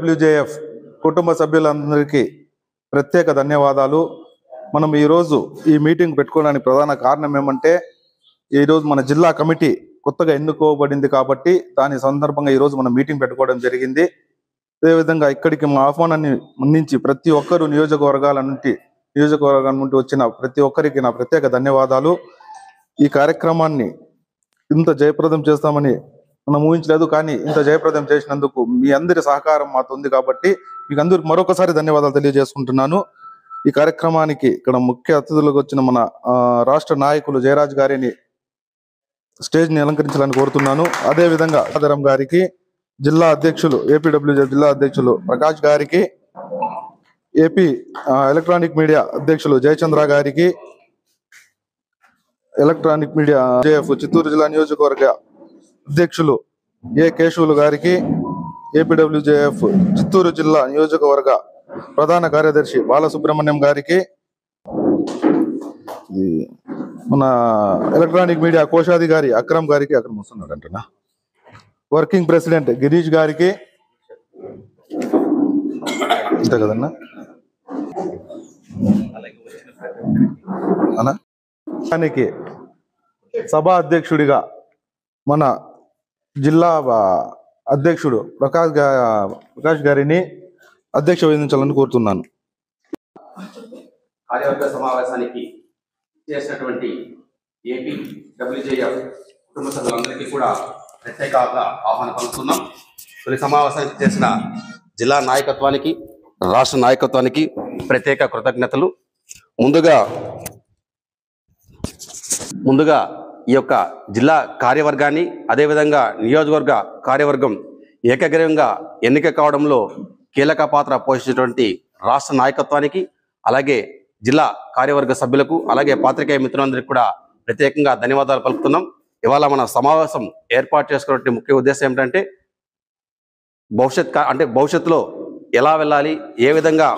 WJF కుటుంబ సభ్యులందరికీ ప్రత్యేక ధన్యవాదాలు. మనం ఈరోజు ఈ మీటింగ్ పెట్టుకోవడానికి ప్రధాన కారణం ఏమంటే, ఈరోజు మన జిల్లా కమిటీ కొత్తగా ఎన్నుకోబడింది కాబట్టి దాని సందర్భంగా ఈరోజు మనం మీటింగ్ పెట్టుకోవడం జరిగింది. అదేవిధంగా ఇక్కడికి మా ఆహ్వానాన్ని మన్నించి ప్రతి ఒక్కరు నియోజకవర్గం నుండి వచ్చిన ప్రతి ఒక్కరికి నా ప్రత్యేక ధన్యవాదాలు. ఈ కార్యక్రమాన్ని ఇంత జయప్రదం చేస్తామని మనం ఊహించలేదు, కానీ ఇంత జయప్రదం చేసినందుకు మీ అందరి సహకారం మాతో ఉంది కాబట్టి మీకు అందరికి మరొకసారి ధన్యవాదాలు తెలియజేసుకుంటున్నాను. ఈ కార్యక్రమానికి ఇక్కడ ముఖ్య అతిథులకు వచ్చిన మన రాష్ట్ర నాయకులు జయరాజ్ గారిని స్టేజ్ ని అలంకరించాలని కోరుతున్నాను. అదే విధంగా ఆదరం గారికి, జిల్లా అధ్యక్షులు ఏపీడబ్ల్యూజే జిల్లా అధ్యక్షులు ప్రకాష్ గారికి, ఏపీ ఎలక్ట్రానిక్ మీడియా అధ్యక్షులు జయచంద్ర గారికి, ఎలక్ట్రానిక్ మీడియా జేఎఫ్ చిత్తూరు జిల్లా నియోజకవర్గ అధ్యక్షులు ఏ కేశవులు గారికి, ఏపీడబ్ల్యూజేఎఫ్ చిత్తూరు జిల్లా నియోజకవర్గ ప్రధాన కార్యదర్శి బాలసుబ్రహ్మణ్యం గారికి, మన ఎలక్ట్రానిక్ మీడియా కోశాధికారి అక్రమ్ గారికి, అక్రమ్ వస్తున్నాడంటున్నా, వర్కింగ్ ప్రెసిడెంట్ గిరీష్ గారికి, అంతే కదన్నా అన్న, సభా అధ్యక్షుడిగా మన జిల్లా అధ్యక్షుడు ప్రకాష్ గారిని అధ్యక్ష వహించాలని కోరుతున్నాను. కార్యవర్గ సమావేశానికి చేసినటువంటి ఏపీడబ్ల్యూజేఎఫ్ కుటుంబ సభ్యులందరికీ కూడా ప్రత్యేకంగా ఆహ్వానం పలుకుతున్నాం. తొలి సమావేశానికి చేసిన జిల్లా నాయకత్వానికి, రాష్ట్ర నాయకత్వానికి ప్రత్యేక కృతజ్ఞతలు. ముందుగా ఈ యొక్క జిల్లా కార్యవర్గాన్ని, అదేవిధంగా నియోజకవర్గ కార్యవర్గం ఏకగ్రీవంగా ఎన్నిక కావడంలో కీలక పాత్ర పోషించినటువంటి రాష్ట్ర నాయకత్వానికి, అలాగే జిల్లా కార్యవర్గ సభ్యులకు, అలాగే పాత్రికేయ మిత్రులందరికీ కూడా ప్రత్యేకంగా ధన్యవాదాలు పలుకుతున్నాం. ఇవాళ మన సమావేశం ఏర్పాటు చేసుకునే ముఖ్య ఉద్దేశం ఏమిటంటే, భవిష్యత్తులో ఎలా వెళ్ళాలి, ఏ విధంగా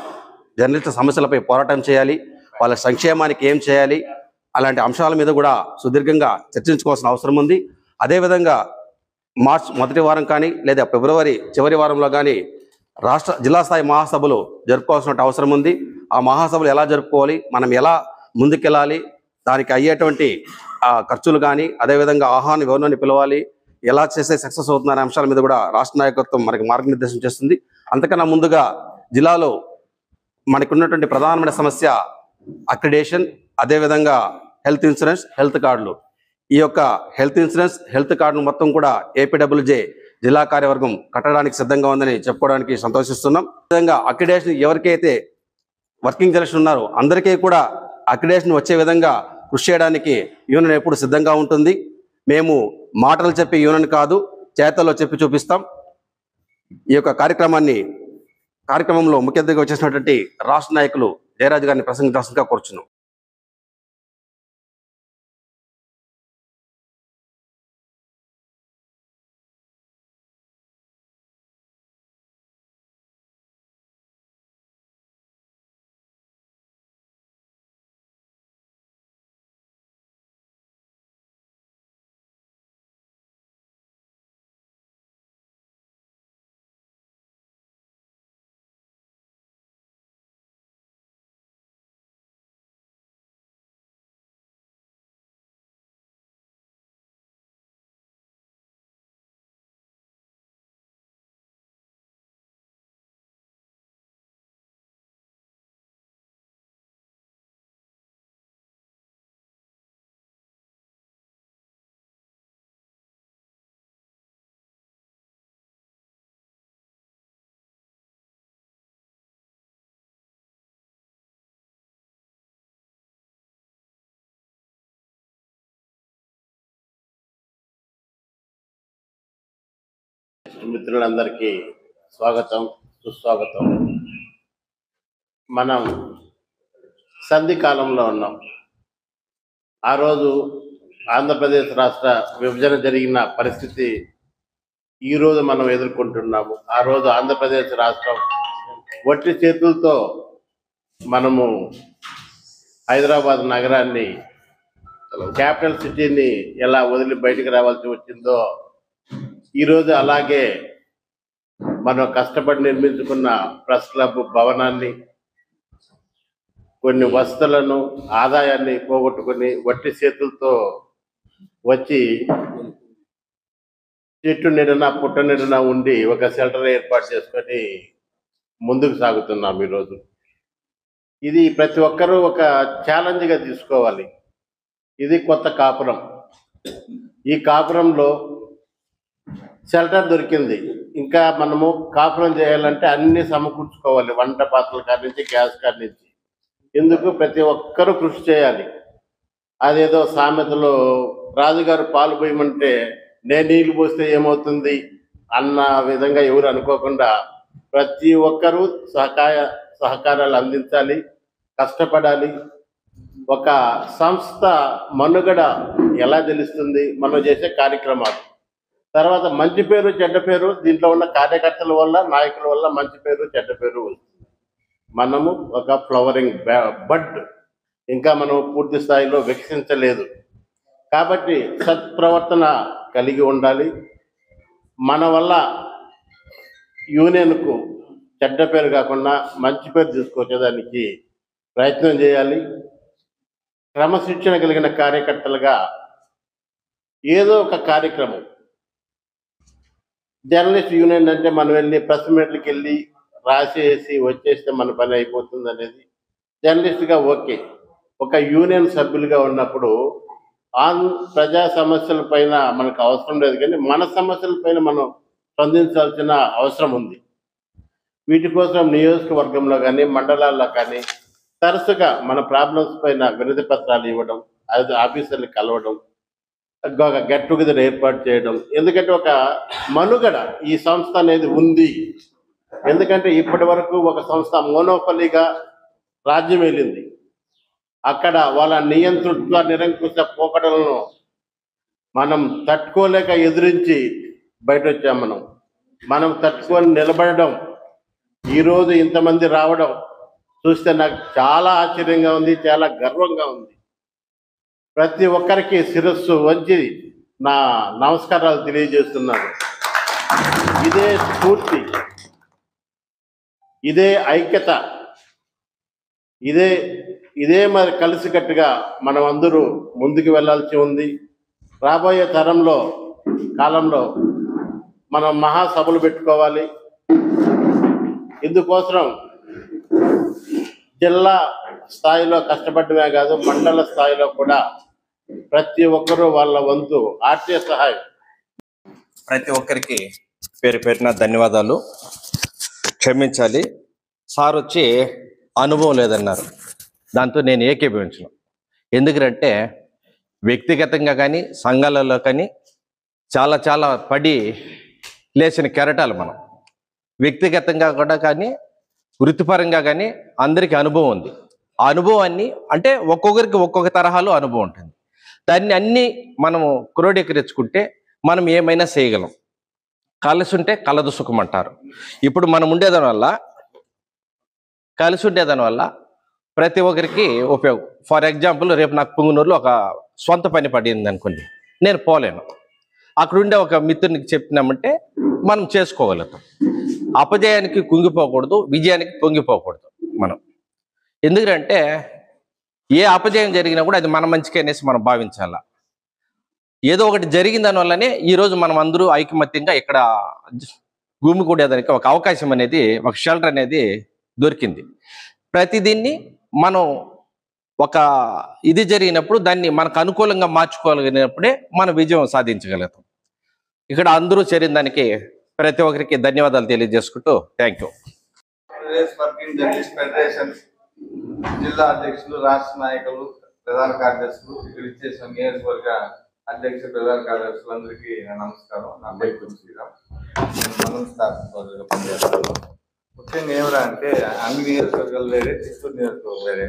జర్నలిస్టు సమస్యలపై పోరాటం చేయాలి, వాళ్ళ సంక్షేమానికి ఏం చేయాలి, అలాంటి అంశాల మీద కూడా సుదీర్ఘంగా చర్చించుకోవాల్సిన అవసరం ఉంది. అదేవిధంగా మార్చ్ మొదటి వారం కానీ లేదా ఫిబ్రవరి చివరి వారంలో కానీ జిల్లా స్థాయి మహాసభలు జరుపుకోవాల్సిన అవసరం ఉంది. ఆ మహాసభలు ఎలా జరుపుకోవాలి, మనం ఎలా ముందుకెళ్ళాలి, దానికి అయ్యేటువంటి ఖర్చులు కానీ, అదేవిధంగా ఆహ్వానం ఎవరిని పిలవాలి, ఎలా చేస్తే సక్సెస్ అవుతుందనే అంశాల మీద కూడా రాష్ట్ర నాయకత్వం మనకి మార్గనిర్దేశం చేస్తుంది. అంతకన్నా ముందుగా జిల్లాలో మనకు ఉన్నటువంటి ప్రధానమైన సమస్య అక్రిడేషన్, అదేవిధంగా హెల్త్ ఇన్సూరెన్స్, హెల్త్ కార్డులు. ఈ యొక్క హెల్త్ ఇన్సూరెన్స్, హెల్త్ కార్డును మొత్తం కూడా ఏపీడబ్ల్యూజే జిల్లా కార్యవర్గం కట్టడానికి సిద్ధంగా ఉందని చెప్పుకోవడానికి సంతోషిస్తున్నాం. విధంగా అక్రిడేషన్ ఎవరికైతే వర్కింగ్ జర్నలిస్ట్ ఉన్నారో అందరికీ కూడా అక్రిడేషన్ వచ్చే విధంగా కృషి చేయడానికి యూనియన్ ఎప్పుడు సిద్ధంగా ఉంటుంది. మేము మాటలు చెప్పే యూనియన్ కాదు, చేతల్లో చెప్పి చూపిస్తాం. ఈ యొక్క కార్యక్రమంలో ముఖ్య అతిథిగా వచ్చేసినటువంటి రాష్ట్ర నాయకులు జయరాజ్ గారిని ప్రసంగించాల్సిందిగా కోరుచున్నాం. మిత్రులందరికీ స్వాగతం, సుస్వాగతం. మనం సంధి కాలంలో ఉన్నాం. ఆ రోజు ఆంధ్రప్రదేశ్ రాష్ట్ర విభజన జరిగిన పరిస్థితి ఈరోజు మనం ఎదుర్కొంటున్నాము. ఆ రోజు ఆంధ్రప్రదేశ్ రాష్ట్రం వట్టి చేతులతో మనము హైదరాబాద్ నగరాన్ని, క్యాపిటల్ సిటీని ఎలా వదిలి బయటికి రావాల్సి వచ్చిందో ఈరోజు అలాగే మనం కష్టపడి నిర్మించుకున్న ప్రెస్ క్లబ్ భవనాన్ని, కొన్ని వసతులను, ఆదాయాన్ని పోగొట్టుకుని వట్టి చేతులతో వచ్చి చెట్టు నీడన పుట్ట నీడన ఉండి ఒక షెల్టర్ ఏర్పాటు చేసుకొని ముందుకు సాగుతున్నాం ఈరోజు. ఇది ప్రతి ఒక్కరూ ఒక ఛాలెంజ్గా తీసుకోవాలి. ఇది కొత్త కాపురం. ఈ కాపురంలో షెల్టర్ దొరికింది, ఇంకా మనము కాపురం చేయాలంటే అన్ని సమకూర్చుకోవాలి, వంట పాత్రల కాడి నుంచి గ్యాస్ కాడి నుంచి. ఎందుకు ప్రతి ఒక్కరూ కృషి చేయాలి. అదేదో సామెతలో రాజుగారు పాలు పోయమంటే నేను నీళ్లు పోస్తే ఏమవుతుంది అన్న విధంగా ఎవరు అనుకోకుండా ప్రతి ఒక్కరూ సహకారాలు అందించాలి, కష్టపడాలి. ఒక సంస్థ మనుగడ ఎలా తెలుస్తుంది? మనం చేసే కార్యక్రమాలు. తర్వాత మంచి పేరు చెడ్డ పేరు దీంట్లో ఉన్న కార్యకర్తల వల్ల, నాయకుల వల్ల మంచి పేరు చెడ్డ పేరు వస్తుంది. మనము ఒక ఫ్లవరింగ్ బడ్, ఇంకా మనం పూర్తి స్థాయిలో వికసించలేదు. కాబట్టి సత్ప్రవర్తన కలిగి ఉండాలి. మన వల్ల యూనియన్కు చెడ్డ పేరు కాకుండా మంచి పేరు తీసుకొచ్చేదానికి ప్రయత్నం చేయాలి. క్రమశిక్షణ కలిగిన కార్యకర్తలుగా ఏదో ఒక కార్యక్రమం, జర్నలిస్ట్ యూనియన్ అంటే మనం వెళ్ళి ప్రెస్ మీట్లకు వెళ్ళి రాసేసి వచ్చేస్తే మన పని అయిపోతుంది అనేది జర్నలిస్ట్గా ఓకే. ఒక యూనియన్ సభ్యులుగా ఉన్నప్పుడు ప్రజా సమస్యల పైన మనకు అవసరం లేదు, కానీ మన సమస్యల పైన మనం స్పందించాల్సిన అవసరం ఉంది. వీటి కోసం నియోజకవర్గంలో కానీ మండలాల్లో కానీ తరచుగా మన ప్రాబ్లమ్స్ పైన వినతి పత్రాలు ఇవ్వడం, అది ఆఫీసర్లు కలవడం, ఒక గెట్ టుగెదర్ ఏర్పాటు చేయడం. ఎందుకంటే ఒక మనుగడ ఈ సంస్థ అనేది ఉంది. ఎందుకంటే ఇప్పటి వరకు ఒక సంస్థ మోనోపలిగా రాజ్యం వెళ్ళింది. అక్కడ వాళ్ళ నియంతృత్వ నిరంకుశ పోకడలను మనం తట్టుకోలేక ఎదిరించి బయట వచ్చాం. మనం తట్టుకొని నిలబడడం, ఈరోజు ఇంతమంది రావడం చూస్తే నాకు చాలా ఆశ్చర్యంగా ఉంది, చాలా గర్వంగా ఉంది. ప్రతి ఒక్కరికి శిరస్సు వంచి నా నమస్కారాలు తెలియజేస్తున్నాను. ఇదే స్ఫూర్తి, ఇదే ఐక్యత, ఇదే మరి కలిసికట్టుగా మనం అందరూ ముందుకు వెళ్ళాల్సి ఉంది. రాబోయే కాలంలో మనం మహాసభలు పెట్టుకోవాలి. ఇందుకోసం జిల్లా స్థాయిలో కష్టపడమే కాదు, మండల స్థాయిలో కూడా ప్రతి ఒక్కరూ వాళ్ళ వంతు ఆర్థిక సహాయం. ప్రతి ఒక్కరికి పేరు పేరున ధన్యవాదాలు. క్షమించాలి, సార్ వచ్చి అనుభవం లేదన్నారు. దాంతో నేను ఏకీభవించను. ఎందుకంటే వ్యక్తిగతంగా కానీ సంఘాలలో కానీ చాలా పడి లేచిన కెరటాలు మనం. వ్యక్తిగతంగా కూడా కానీ వృత్తిపరంగా కానీ అందరికీ అనుభవం ఉంది. ఆ అనుభవాన్ని అంటే ఒక్కొక్కరికి ఒక్కొక్క తరహాలో అనుభవం ఉంటుంది. దాన్ని అన్నీ మనము క్రోడీకరించుకుంటే మనం ఏమైనా చేయగలం. కలిసి ఉంటే కలదు సుఖం అంటారు. ఇప్పుడు మనం కలిసి ఉండేదాని వల్ల ప్రతి ఒక్కరికి ఉపయోగం. ఫర్ ఎగ్జాంపుల్, రేపు నాకు పుంగునూరులో ఒక సొంత పని పడింది అనుకోండి, నేను పోలేను. అక్కడ ఉండే ఒక మిత్రునికి చెప్పినామంటే మనం చేసుకోగలుగుతాం. అపజయానికి కుంగిపోకూడదు, విజయానికి పొంగిపోకూడదు మనం. ఎందుకంటే ఏ అపజయం జరిగినా కూడా అది మన మంచికి అనేసి మనం భావించాలా. ఏదో ఒకటి జరిగిన దానివల్లనే ఈరోజు మనం అందరూ ఐకమత్యంగా ఇక్కడ గుమికూడేదానికి ఒక అవకాశం అనేది, ఒక షెల్టర్ అనేది దొరికింది. ప్రతిదీన్ని మనం ఒక ఇది జరిగినప్పుడు దాన్ని మనకు అనుకూలంగా మార్చుకోగలిగినప్పుడే మనం విజయం సాధించగలుగుతాం. ఇక్కడ అందరూ చేరిన దానికి ప్రతి ఒక్కరికి ధన్యవాదాలు తెలియజేసుకుంటూ thank you. Working journalist federation జిల్లా అధ్యక్షులు, రాష్ట్ర నాయకులు, ప్రధాన కార్యదర్శులు, ఇక్కడ ఇచ్చేసిన నియోజకవర్గ అధ్యక్ష ప్రధాన కార్యదర్శులు అందరికీ నమస్కారం. నా పేరు శ్రీరామ్. నేను మనం స్థాపించగా పనిచేస్తాను. ముఖ్యంగా ఏమిరా అంటే అన్ని నియోజకవర్గాలు వేరే, చిత్తూరు నియోజకవర్గం వేరే.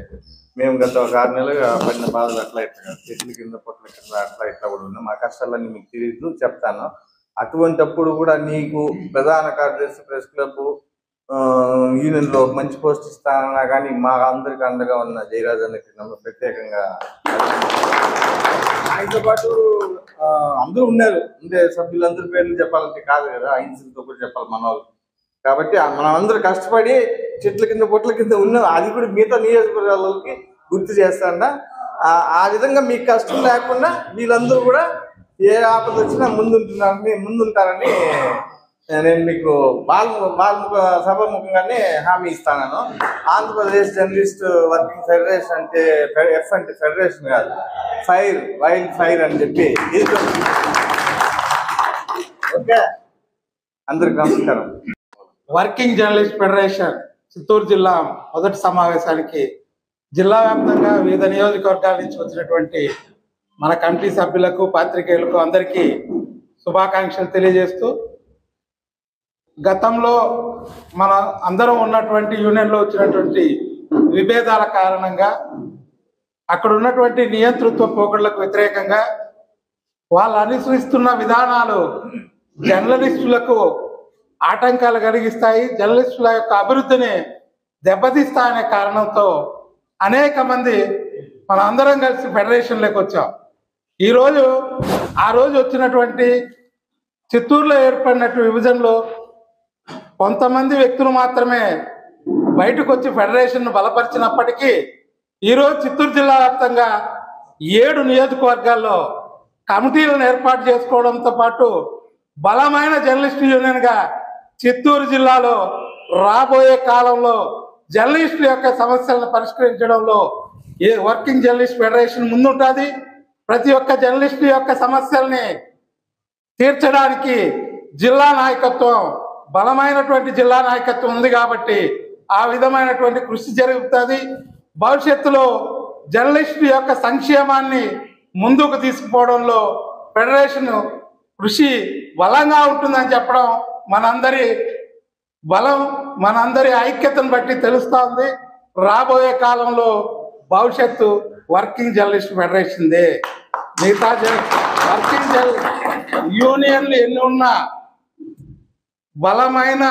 మేము గత ఒక 6 నెలలుగా పడిన బాధలు అట్లా ఇట్లా చెట్ల కింద పొట్ల కింద అట్లా కూడా ఉన్నాం. మా కష్టాలన్నీ మీకు తెలియదు, చెప్తాను. అటువంటిప్పుడు కూడా నీకు ప్రధాన కార్యదర్శి, ప్రెస్ క్లబ్, యూనియన్ లో మంచి పోస్ట్ ఇస్తానన్నా కానీ మా అందరికి అండగా ఉన్న జయరాజ్ అన్నకి ప్రత్యేకంగా. ఆయనతో పాటు అందరూ ఉన్నారు, ఉండే సభ్యులందరి పేర్లు చెప్పాలంటే కాదు కదా, అహింసలతో కూడా చెప్పాలి మన వాళ్ళు. కాబట్టి మనమందరూ కష్టపడి చెట్ల కింద పొట్ల కింద ఉన్నాం. అది కూడా మిగతా నియోజకవర్గాలకి గుర్తు చేస్తాను. ఆ విధంగా మీకు కష్టం లేకుండా వీళ్ళందరూ కూడా ఏ ఆపద వచ్చినా ముందుంటారని నేను మీకు బాల్ముఖ సభాముఖంగానే హామీ ఇస్తాను. ఆంధ్రప్రదేశ్ జర్నలిస్ట్ వర్కింగ్ ఫెడరేషన్ అంటే ఎఫ్ అంటే ఫెడరేషన్ కాదు, వైల్డ్ ఫైర్ అని చెప్పి ఓకే. అందరికి నమస్కారం. వర్కింగ్ జర్నలిస్ట్ ఫెడరేషన్ చిత్తూరు జిల్లా మొదటి సమావేశానికి జిల్లా వ్యాప్తంగా వివిధ నియోజకవర్గాల నుంచి వచ్చినటువంటి మన కమిటీ సభ్యులకు, పాత్రికేయులకు అందరికీ శుభాకాంక్షలు తెలియజేస్తూ, గతంలో మన అందరం ఉన్నటువంటి యూనియన్లో వచ్చినటువంటి విభేదాల కారణంగా అక్కడ ఉన్నటువంటి నియంతృత్వ పోకడలకు వ్యతిరేకంగా వాళ్ళు అనుసరిస్తున్న విధానాలు జర్నలిస్టులకు ఆటంకాలు కలిగిస్తాయి, జర్నలిస్టుల యొక్క అభివృద్ధిని దెబ్బతీస్తాయనే కారణంతో అనేక మంది మన అందరం కలిసి ఫెడరేషన్లోకి వచ్చాం. ఈరోజు ఆ రోజు వచ్చినటువంటి చిత్తూరులో ఏర్పడినట్టు విభజనలో కొంతమంది వ్యక్తులు మాత్రమే బయటకు వచ్చి ఫెడరేషన్ను బలపరిచినప్పటికీ ఈరోజు చిత్తూరు జిల్లా వ్యాప్తంగా 7 నియోజకవర్గాల్లో కమిటీలను ఏర్పాటు చేసుకోవడంతో పాటు బలమైన జర్నలిస్టు యూనియన్గా చిత్తూరు జిల్లాలో రాబోయే కాలంలో జర్నలిస్టుల యొక్క సమస్యలను పరిష్కరించడంలో వర్కింగ్ జర్నలిస్ట్ ఫెడరేషన్ ముందుంటుంది. ప్రతి ఒక్క జర్నలిస్టు యొక్క సమస్యల్ని తీర్చడానికి జిల్లా నాయకత్వం, బలమైనటువంటి జిల్లా నాయకత్వం ఉంది కాబట్టి ఆ విధమైనటువంటి కృషి జరుగుతుంది. భవిష్యత్తులో జర్నలిస్టు యొక్క సంక్షేమాన్ని ముందుకు తీసుకుపోవడంలో ఫెడరేషన్ కృషి బలంగా ఉంటుందని చెప్పడం మనందరి బలం, మనందరి ఐక్యతను బట్టి తెలుస్తూ ఉంది. రాబోయే కాలంలో భవిష్యత్తు వర్కింగ్ జర్నలిస్ట్ ఫెడరేషన్దే. మిగతా వర్కింగ్ యూనియన్లు ఎన్ని ఉన్నా బలమైన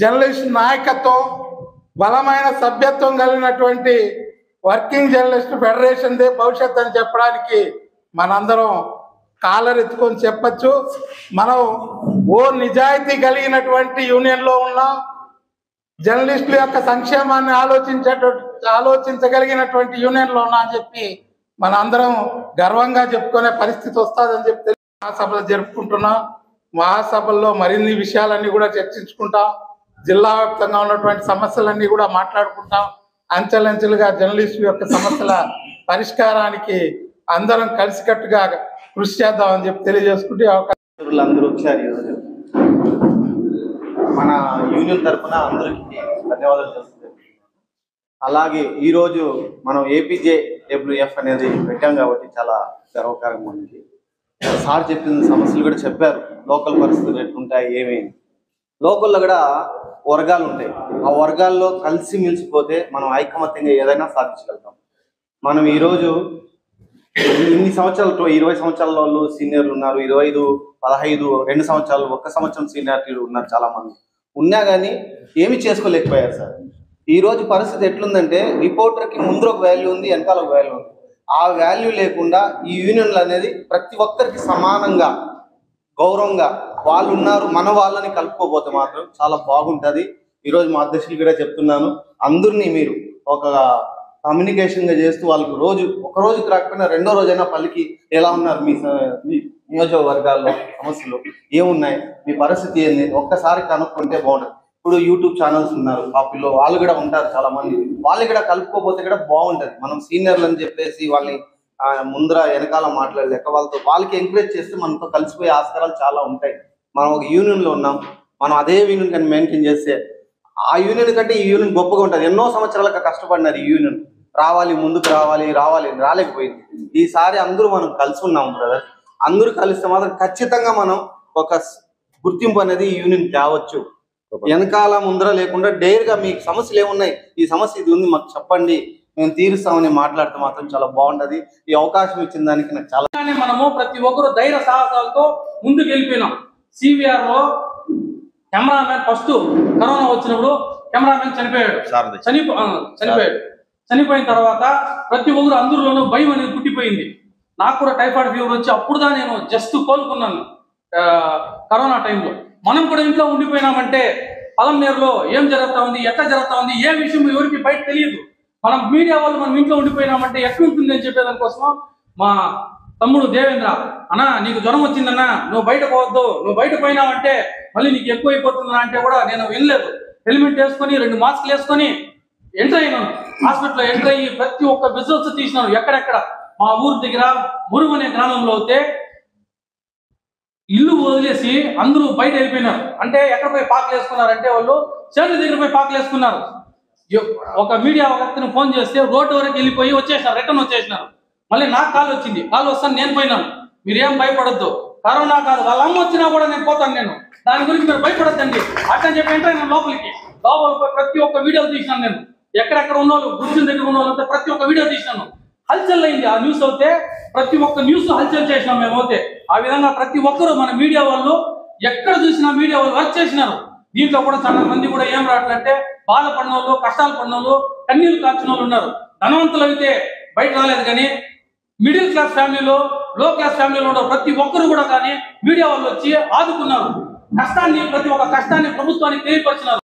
జర్నలిస్ట్ నాయకత్వం, బలమైన సభ్యత్వం కలిగినటువంటి వర్కింగ్ జర్నలిస్ట్ ఫెడరేషన్దే భవిష్యత్తు అని చెప్పడానికి మనందరం కాలర్ ఎత్తుకొని చెప్పచ్చు. మనం నిజాయితీ కలిగినటువంటి యూనియన్లో ఉన్నాం, జర్నలిస్టుల యొక్క సంక్షేమాన్ని ఆలోచించగలిగినటువంటి యూనియన్లో ఉన్నా అని చెప్పి మన అందరం గర్వంగా చెప్పుకునే పరిస్థితి వస్తుందని చెప్పి మహాసభలు జరుపుకుంటున్నాం. మహాసభల్లో మరిన్ని విషయాలన్నీ కూడా చర్చించుకుంటాం. జిల్లా వ్యాప్తంగా ఉన్నటువంటి సమస్యలన్నీ కూడా మాట్లాడుకుంటాం. అంచెలంచెలుగా జర్నలిస్టుల యొక్క సమస్యల పరిష్కారానికి అందరం కలిసికట్టుగా కృషి చేద్దామని చెప్పి తెలియజేసుకుంటే అందరూ వచ్చారు. ఈరోజు మన యూనియన్ తరఫున అందరికీ ధన్యవాదాలు తెలుస్తుంది. అలాగే ఈరోజు మనం APJWF అనేది పెట్టాం కాబట్టి చాలా గర్వకారంగా ఉంది. సార్ చెప్పిన సమస్యలు కూడా చెప్పారు. లోకల్ పరిస్థితులు ఎట్లుంటాయి, ఏమేమి లోకల్లో కూడా వర్గాలు ఉంటాయి. ఆ వర్గాల్లో కలిసి మిలిసిపోతే మనం ఐకమత్యంగా ఏదైనా సాధించగలుగుతాం. మనం ఈరోజు ఇన్ని సంవత్సరాలు 20 సంవత్సరాల వాళ్ళు సీనియర్లు ఉన్నారు, 25, 15, 2 సంవత్సరాలు, 1 సంవత్సరం సీనియారిటీలు ఉన్నారు. చాలా మంది ఉన్నా కానీ ఏమి చేసుకోలేకపోయారు సార్. ఈ రోజు పరిస్థితి ఎట్లుందంటే రిపోర్టర్కి ముందు ఒక వాల్యూ ఉంది, వెనకాల ఒక వాల్యూ ఉంది. ఆ వాల్యూ లేకుండా ఈ యూనియన్లు అనేది ప్రతి ఒక్కరికి సమానంగా గౌరవంగా వాళ్ళు ఉన్నారు, మన వాళ్ళని కలుపుకోపోతే మాత్రం చాలా బాగుంటుంది. ఈరోజు మా అధ్యక్షులు కూడా చెప్తున్నాను, అందరినీ మీరు ఒక కమ్యూనికేషన్గా చేస్తూ వాళ్ళకి ఒక రోజుకి రాకపోయినా 2వ రోజైనా పలికి ఎలా ఉన్నారు, మీ నియోజకవర్గాల్లో సమస్యలు ఏమున్నాయి, మీ పరిస్థితి ఏంది ఒక్కసారి కనుక్కుంటే బాగుంటుంది. ఇప్పుడు యూట్యూబ్ ఛానల్స్ ఉన్నారు, పాపుల్లో వాళ్ళు కూడా ఉంటారు చాలా మంది. వాళ్ళు కూడా కలుపుకోపోతే కూడా బాగుంటుంది. మనం సీనియర్లు అని చెప్పేసి వాళ్ళని ముందర వెనకాల మాట్లాడలేక వాళ్ళకి ఎంకరేజ్ చేస్తే మనతో కలిసిపోయే ఆస్కారాలు చాలా ఉంటాయి. మనం ఒక యూనియన్లో ఉన్నాం, మనం అదే యూనియన్ కానీ మెయింటైన్ చేస్తే ఆ యూనియన్ కంటే ఈ యూనియన్ గొప్పగా ఉంటుంది. ఎన్నో సంవత్సరాలుగా కష్టపడినారు ఈ యూనియన్, రావాలి ముందుకు రావాలి రాలేకపోయింది. ఈసారి అందరూ మనం కలిసి ఉన్నాం బ్రదర్. అందరూ కలిస్తే మాత్రం ఖచ్చితంగా మనం ఒక గుర్తింపు అనేది ఈ యూనియన్ తేవచ్చు. వెనకాల ముందర లేకుండా డైర్గా మీకు సమస్యలు ఏమున్నాయి, ఈ సమస్య ఇది ఉంది మాకు చెప్పండి, మేము తీరుస్తామని మాట్లాడితే మాత్రం చాలా బాగుంటది. ఈ అవకాశం ఇచ్చిన దానికి నాకు చాలా మనము ప్రతి ఒక్కరు ధైర్య సాహసాలతో ముందుకు వెళ్ళిపోయినాం. CVR లో కెమెరామెన్ ఫస్ట్ కరోనా వచ్చినప్పుడు కెమెరామెన్ చనిపోయాడు. చనిపోయిన తర్వాత ప్రతి ఒక్కరు అందరిలోనూ భయం అనేది పుట్టిపోయింది. నాకు కూడా టైఫాయిడ్ ఫీవర్ వచ్చి అప్పుడుదా నేను జస్ట్ కోలుకున్నాను కరోనా టైంలో. మనం కూడా ఇంట్లో ఉండిపోయినామంటే పలంనేరులో ఏం జరుగుతా ఉంది, ఎట్లా జరుగుతా ఉంది, ఏ విషయం ఎవరికి బయట తెలియదు. మనం మీడియా వాళ్ళు మనం ఇంట్లో ఉండిపోయినామంటే ఎట్లుంటుంది అని చెప్పేదానికోసం మా తమ్ముడు దేవేంద్ర, అన్నా నీకు జ్వరం వచ్చిందన్నా, నువ్వు బయట పోవద్దు, నువ్వు బయట పోయినావంటే మళ్ళీ నీకు ఎక్కువ అయిపోతుందన్నా అంటే కూడా నేను వినలేదు. హెల్మెట్ వేసుకొని 2 మాస్కులు వేసుకొని ఎంటర్ అయినాను. హాస్పిటల్లో ఎంటర్ అయ్యి ప్రతి ఒక్క విజువల్స్ తీసినాను. ఎక్కడెక్కడ మా ఊరు దగ్గర మురుగు అనే గ్రామంలో అయితే ఇల్లు వదిలేసి అందరూ బయట వెళ్ళిపోయినారు. అంటే ఎక్కడ పోయి పాకలు వేసుకున్నారంటే వాళ్ళు చేతుల దగ్గర పోయి పాకలు వేసుకున్నారు. ఒక మీడియా వ్యక్తిని ఫోన్ చేస్తే రోడ్డు వరకు వెళ్ళిపోయి వచ్చేసినారు, రిటర్న్ వచ్చేసినారు. మళ్ళీ నాకు కాల్ వచ్చింది, కాల్ వస్తాను నేను పోయినాను. మీరేం భయపడొద్దు, కరోనా కాదు, వాళ్ళ అమ్మ వచ్చినా కూడా నేను పోతాను, నేను దాని గురించి మీరు భయపడొద్దండి అట్లని చెప్పి ఎంటర్ అయినా లోపలికి ప్రతి ఒక్క వీడియో తీసినాను. నేను ఎక్కడెక్కడ ఉన్న వాళ్ళు గుర్తుల దగ్గర ఉన్న వాళ్ళంతా ప్రతి ఒక్క వీడియో తీసినాను. హల్చల్ అయింది ఆ న్యూస్ అయితే, ప్రతి ఒక్క న్యూస్ హల్చల్ చేసినాం మేము అయితే. ఆ విధంగా ప్రతి ఒక్కరు మన మీడియా వాళ్ళు ఎక్కడ చూసినా మీడియా వాళ్ళు వర్క్ చేసినారు. దీంట్లో కూడా చాలా మంది కూడా ఏం రావట్లంటే బాధపడిన వాళ్ళు, కష్టాలు పడిన వాళ్ళు, కన్నీళ్లు కార్చిన వాళ్ళు ఉన్నారు. ధనవంతులు అయితే బయట రాలేదు, కానీ మిడిల్ క్లాస్ ఫ్యామిలీలో, లో క్లాస్ ఫ్యామిలీలో ఉన్న ప్రతి ఒక్కరు కూడా కానీ మీడియా వాళ్ళు వచ్చి ఆదుకున్నారు. కష్టాన్ని, ప్రతి ఒక్క కష్టాన్ని ప్రభుత్వానికి తెలియపరిచినారు.